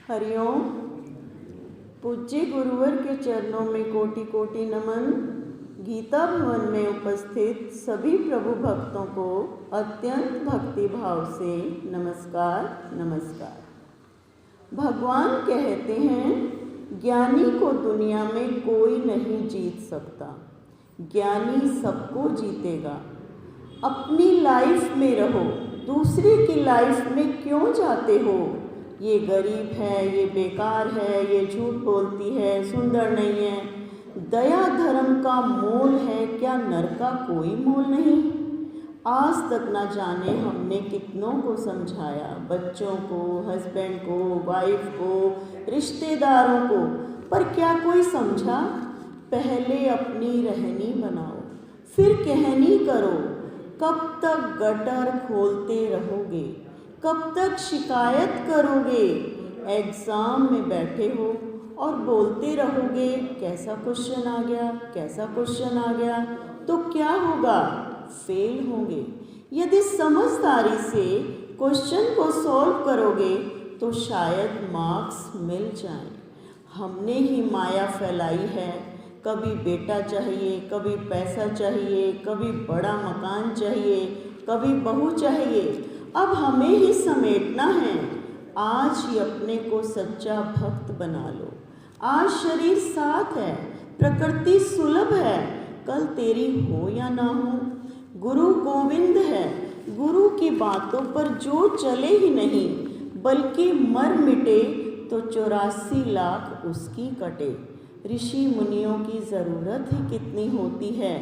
हरिओम। पूज्य गुरुवर के चरणों में कोटि कोटि नमन। गीता भवन में उपस्थित सभी प्रभु भक्तों को अत्यंत भक्ति भाव से नमस्कार नमस्कार। भगवान कहते हैं, ज्ञानी को दुनिया में कोई नहीं जीत सकता, ज्ञानी सबको जीतेगा। अपनी लाइफ में रहो, दूसरे की लाइफ में क्यों जाते हो? ये गरीब है, ये बेकार है, ये झूठ बोलती है, सुंदर नहीं है। दया धर्म का मोल है क्या, नर का कोई मोल नहीं? आज तक ना जाने हमने कितनों को समझाया, बच्चों को, हस्बैंड को, वाइफ को, रिश्तेदारों को, पर क्या कोई समझा? पहले अपनी रहनी बनाओ, फिर कहनी करो। कब तक गटर खोलते रहोगे? कब तक शिकायत करोगे? एग्ज़ाम में बैठे हो और बोलते रहोगे, कैसा क्वेश्चन आ गया, कैसा क्वेश्चन आ गया, तो क्या होगा? फेल होंगे। यदि समझदारी से क्वेश्चन को सॉल्व करोगे तो शायद मार्क्स मिल जाएं। हमने ही माया फैलाई है, कभी बेटा चाहिए, कभी पैसा चाहिए, कभी बड़ा मकान चाहिए, कभी बहू चाहिए। अब हमें ही समेटना है। आज ही अपने को सच्चा भक्त बना लो। आज शरीर साथ है, प्रकृति सुलभ है, कल तेरी हो या ना हो। गुरु गोविंद है, गुरु की बातों पर जो चले ही नहीं, बल्कि मर मिटे तो 84 लाख उसकी कटे। ऋषि मुनियों की ज़रूरत ही कितनी होती है,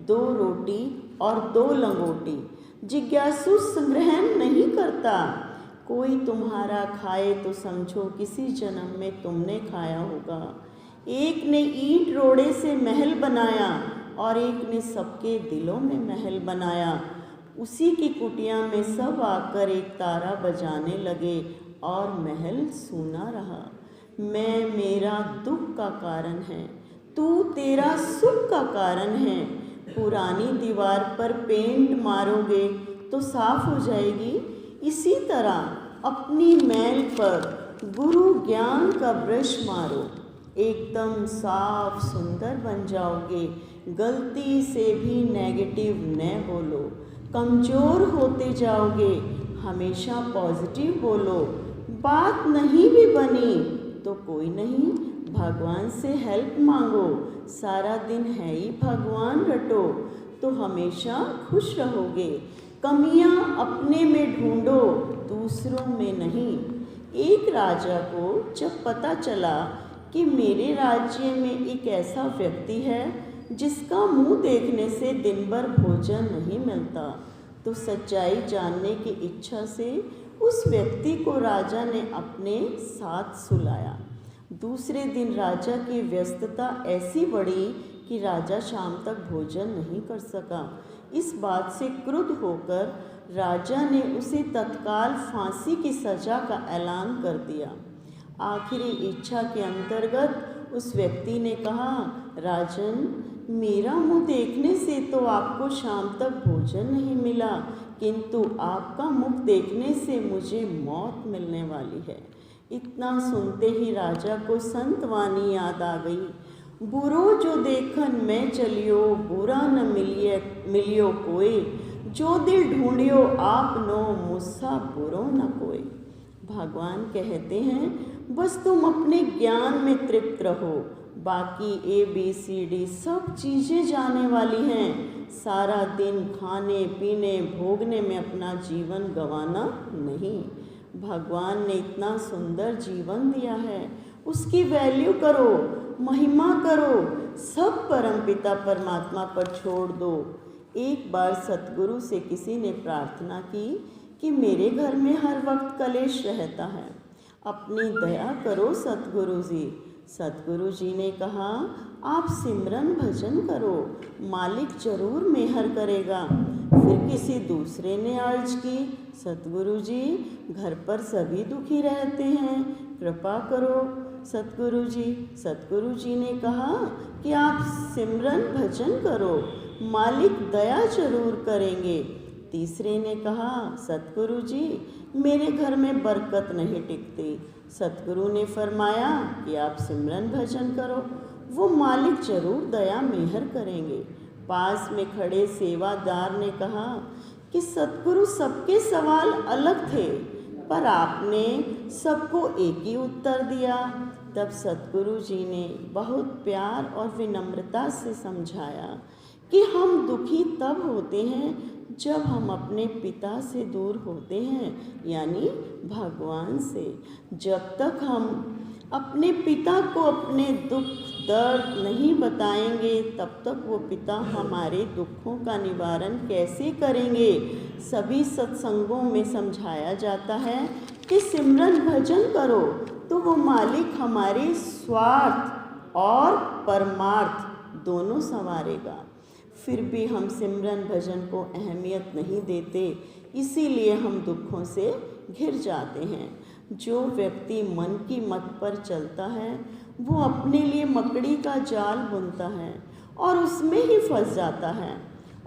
2 रोटी और 2 लंगोटी। जिज्ञासु संग्रहण नहीं करता। कोई तुम्हारा खाए तो समझो किसी जन्म में तुमने खाया होगा। एक ने ईंट रोड़े से महल बनाया और एक ने सबके दिलों में महल बनाया। उसी की कुटिया में सब आकर एक तारा बजाने लगे और महल सूना रहा। मैं मेरा दुख का कारण है, तू तेरा सुख का कारण है। पुरानी दीवार पर पेंट मारोगे तो साफ हो जाएगी। इसी तरह अपनी मैल पर गुरु ज्ञान का ब्रश मारो, एकदम साफ सुंदर बन जाओगे। गलती से भी नेगेटिव न बोलो, कमज़ोर होते जाओगे। हमेशा पॉजिटिव बोलो। बात नहीं भी बनी तो कोई नहीं, भगवान से हेल्प मांगो। सारा दिन है ही भगवान रटो तो हमेशा खुश रहोगे। कमियां अपने में ढूंढो, दूसरों में नहीं। एक राजा को जब पता चला कि मेरे राज्य में एक ऐसा व्यक्ति है जिसका मुंह देखने से दिन भर भोजन नहीं मिलता, तो सच्चाई जानने की इच्छा से उस व्यक्ति को राजा ने अपने साथ सुलाया। दूसरे दिन राजा की व्यस्तता ऐसी बढ़ी कि राजा शाम तक भोजन नहीं कर सका। इस बात से क्रुद्ध होकर राजा ने उसे तत्काल फांसी की सज़ा का ऐलान कर दिया। आखिरी इच्छा के अंतर्गत उस व्यक्ति ने कहा, राजन, मेरा मुंह देखने से तो आपको शाम तक भोजन नहीं मिला, किंतु आपका मुख देखने से मुझे मौत मिलने वाली है। इतना सुनते ही राजा को संत वाणी याद आ गई, बुरो जो देखन मैं चलियो, बुरा न मिलियो कोई। जो दिल ढूंढियो आप नो, मुस्सा बुरो न कोई। भगवान कहते हैं, बस तुम अपने ज्ञान में तृप्त रहो, बाकी ABCD सब चीज़ें जाने वाली हैं। सारा दिन खाने पीने भोगने में अपना जीवन गंवाना नहीं। भगवान ने इतना सुंदर जीवन दिया है, उसकी वैल्यू करो, महिमा करो, सब परमपिता परमात्मा पर छोड़ दो। एक बार सतगुरु से किसी ने प्रार्थना की कि मेरे घर में हर वक्त कलेश रहता है, अपनी दया करो सतगुरु जी। सतगुरु जी ने कहा, आप सिमरन भजन करो, मालिक जरूर मेहर करेगा। फिर किसी दूसरे ने अर्ज की, सतगुरु जी, घर पर सभी दुखी रहते हैं, कृपा करो सतगुरु जी। सतगुरु जी ने कहा कि आप सिमरन भजन करो, मालिक दया जरूर करेंगे। तीसरे ने कहा, सतगुरु जी, मेरे घर में बरकत नहीं टिकती, सतगुरु ने फरमाया कि आप सिमरन भजन करो, वो मालिक जरूर दया मेहर करेंगे। पास में खड़े सेवादार ने कहा कि सतगुरु सबके सवाल अलग थे, पर आपने सबको एक ही उत्तर दिया। तब सतगुरु जी ने बहुत प्यार और विनम्रता से समझाया कि हम दुखी तब होते हैं जब हम अपने पिता से दूर होते हैं, यानी भगवान से। जब तक हम अपने पिता को अपने दुख दर्द नहीं बताएंगे, तब तक वो पिता हमारे दुखों का निवारण कैसे करेंगे। सभी सत्संगों में समझाया जाता है कि सिमरन भजन करो तो वो मालिक हमारे स्वार्थ और परमार्थ दोनों संवारेगा। फिर भी हम सिमरन भजन को अहमियत नहीं देते, इसीलिए हम दुखों से घिर जाते हैं। जो व्यक्ति मन की मत पर चलता है वो अपने लिए मकड़ी का जाल बुनता है और उसमें ही फंस जाता है,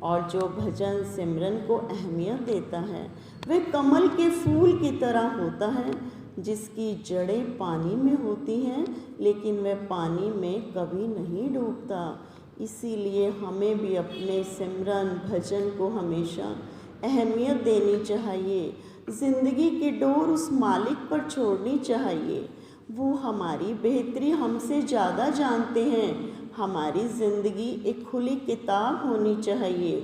और जो भजन सिमरन को अहमियत देता है वह कमल के फूल की तरह होता है, जिसकी जड़ें पानी में होती हैं लेकिन वह पानी में कभी नहीं डूबता। इसीलिए हमें भी अपने सिमरन भजन को हमेशा अहमियत देनी चाहिए। ज़िंदगी की डोर उस मालिक पर छोड़नी चाहिए, वो हमारी बेहतरी हमसे ज़्यादा जानते हैं। हमारी ज़िंदगी एक खुली किताब होनी चाहिए।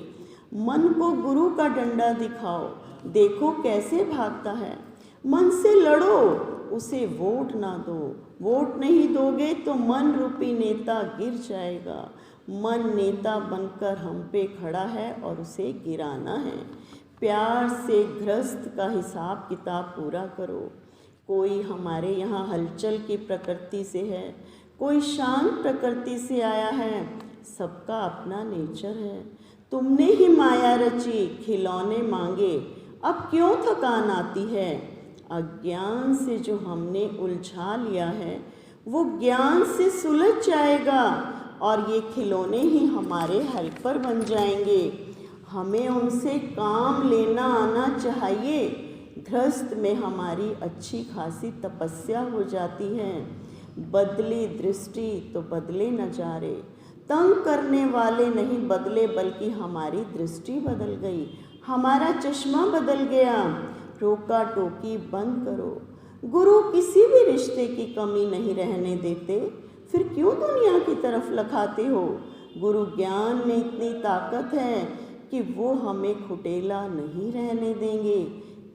मन को गुरु का डंडा दिखाओ, देखो कैसे भागता है। मन से लड़ो, उसे वोट ना दो। वोट नहीं दोगे तो मन रूपी नेता गिर जाएगा। मन नेता बनकर हम पे खड़ा है और उसे गिराना है। प्यार से गृहस्थ का हिसाब किताब पूरा करो। कोई हमारे यहाँ हलचल की प्रकृति से है, कोई शांत प्रकृति से आया है, सबका अपना नेचर है। तुमने ही माया रची, खिलौने मांगे, अब क्यों थकान आती है। अज्ञान से जो हमने उलझा लिया है वो ज्ञान से सुलझ जाएगा और ये खिलौने ही हमारे हेल्पर बन जाएंगे। हमें उनसे काम लेना आना चाहिए। गृहस्थ में हमारी अच्छी खासी तपस्या हो जाती है। बदली दृष्टि तो बदले नजारे। तंग करने वाले नहीं बदले, बल्कि हमारी दृष्टि बदल गई, हमारा चश्मा बदल गया। रोका टोकी बंद करो। गुरु किसी भी रिश्ते की कमी नहीं रहने देते, फिर क्यों दुनिया की तरफ लखाते हो। गुरु ज्ञान में इतनी ताकत है कि वो हमें खुटेला नहीं रहने देंगे।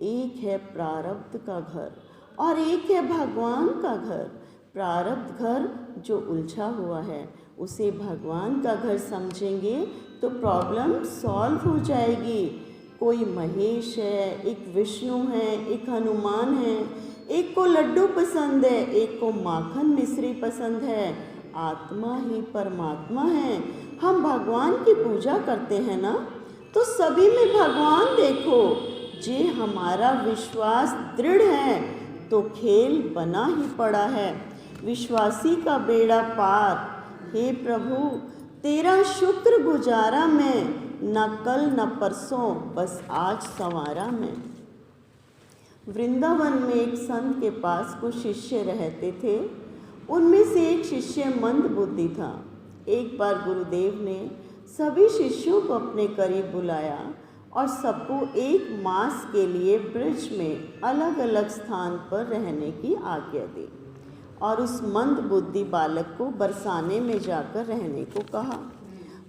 एक है प्रारब्ध का घर और एक है भगवान का घर। प्रारब्ध घर जो उलझा हुआ है उसे भगवान का घर समझेंगे तो प्रॉब्लम सॉल्व हो जाएगी। कोई महेश है, एक विष्णु है, एक हनुमान है, एक को लड्डू पसंद है, एक को माखन मिश्री पसंद है। आत्मा ही परमात्मा है। हम भगवान की पूजा करते हैं ना, तो सभी में भगवान देखो। जे हमारा विश्वास दृढ़ है तो खेल बना ही पड़ा है। विश्वासी का बेड़ा पार। हे प्रभु तेरा शुक्र गुजारा मैं, न कल न परसों बस आज संवारा मैं। वृंदावन में एक संत के पास कुछ शिष्य रहते थे। उनमें से एक शिष्य मंद बुद्धि था। एक बार गुरुदेव ने सभी शिष्यों को अपने करीब बुलाया और सबको एक मास के लिए ब्रिज में अलग अलग स्थान पर रहने की आज्ञा दी और उस मंद बुद्धि बालक को बरसाने में जाकर रहने को कहा।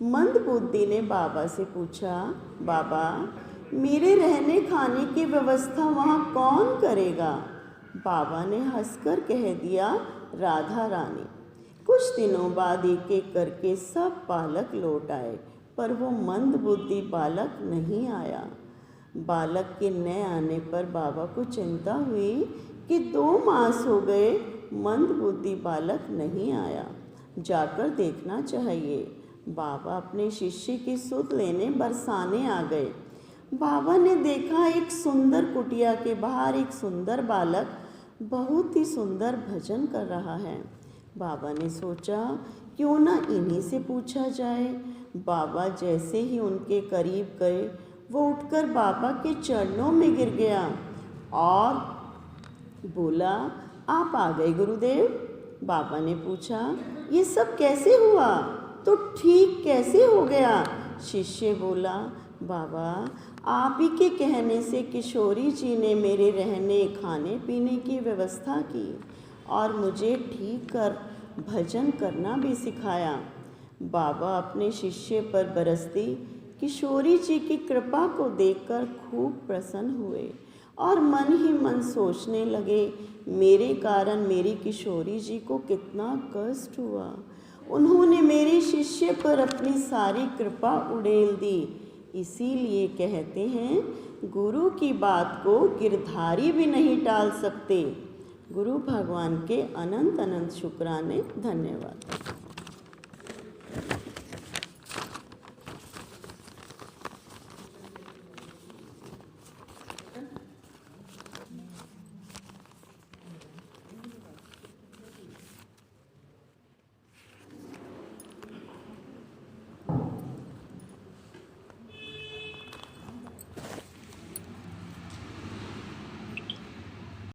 मंद बुद्धि ने बाबा से पूछा, बाबा मेरे रहने खाने की व्यवस्था वहाँ कौन करेगा। बाबा ने हंसकर कह दिया, राधा रानी। कुछ दिनों बाद एक एक करके सब बालक लौट आए, पर वो मंद बुद्धि बालक नहीं आया। बालक के न आने पर बाबा को चिंता हुई कि 2 मास हो गए मंद बुद्धि बालक नहीं आया, जाकर देखना चाहिए। बाबा अपने शिष्य की सुध लेने बरसाने आ गए। बाबा ने देखा एक सुंदर कुटिया के बाहर एक सुंदर बालक बहुत ही सुंदर भजन कर रहा है। बाबा ने सोचा क्यों ना इन्हीं से पूछा जाए। बाबा जैसे ही उनके करीब गए वो उठकर बाबा के चरणों में गिर गया और बोला, आप आ गए गुरुदेव। बाबा ने पूछा, ये सब कैसे हुआ, तो ठीक कैसे हो गया? शिष्य बोला, बाबा आप ही के कहने से किशोरी जी ने मेरे रहने खाने पीने की व्यवस्था की और मुझे ठीक कर भजन करना भी सिखाया। बाबा अपने शिष्य पर बरसती किशोरी जी की कृपा को देखकर खूब प्रसन्न हुए और मन ही मन सोचने लगे, मेरे कारण मेरी किशोरी जी को कितना कष्ट हुआ। उन्होंने मेरे शिष्य पर अपनी सारी कृपा उड़ेल दी। इसीलिए कहते हैं, गुरु की बात को गिरधारी भी नहीं टाल सकते। गुरु भगवान के अनंत अनंत शुक्राने, धन्यवाद।